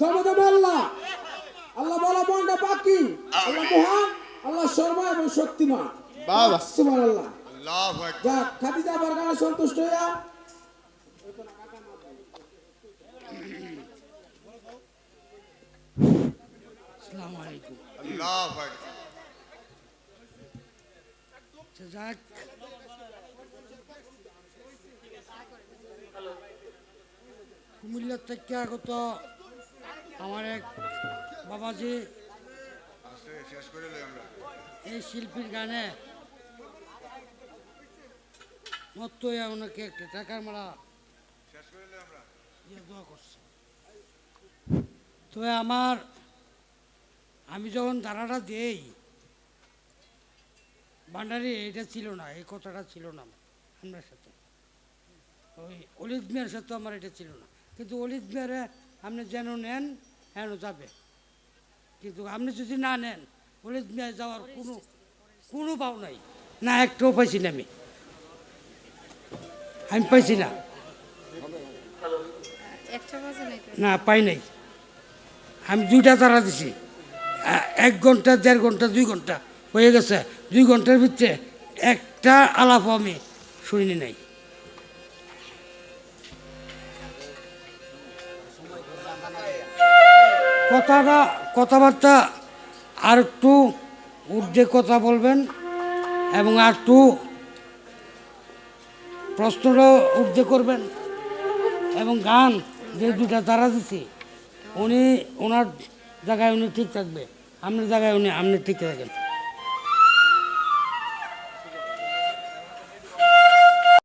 দমদম আল্লাহ, আল্লাহ বলা বন্ডা বাকি, আল্লাহ মহান, আল্লাহ শর্মা এবং শক্তিমান। বাবা সুবহানাল্লাহ। আল্লাহু আকবার। যাক, খাদিজা আবার গানে সন্তুষ্ট হইয়া আসসালামু আলাইকুম। আল্লাহু আকবার। যাক, কুমিল্লার থেকে আগত আমার এক বাবাজি আস্তে শেষ করে লই আমরা। এই শিল্পীর গানে মত্ত হইয়া ওনাকে একটা টাকার মালা শেষ করে লই আমরা। দিয়ে দোয়া করছে। তবে আমি যখন ধারাটা দেই ভান্ডারি এটা ছিল না, এই কথাটা ছিল না আপনার সাথে, ওই অলিদ মিয়ার সাথে আমার এটা ছিল না। কিন্তু অলিদ মিয়ারে আপনি যেন নেন হেন যাবে, কিন্তু আপনি যদি না নেন অলিদ মিয়া যাওয়ার কোনো পাও নাই, না একটাও পাইছি না, আমি পাইছি না, না পাই নাই। আমি 2টা তারা দিছি, 1 ঘন্টা 1.5 ঘন্টা 2 ঘন্টা হয়ে গেছে, 2 ঘন্টার ভিতরে একটা আলাপ আমি শুনিনি নাই। কথাবার্তা আর একটু ঊর্ধ্বে কথা বলবেন এবং আর একটু প্রশ্নটাও ঊর্ধ্বে করবেন, এবং গান যে 2টা তারা দিছি ওনার জায়গায় উনি ঠিক থাকবে, আপনার জায়গায় আপনি ঠিক থাকেন।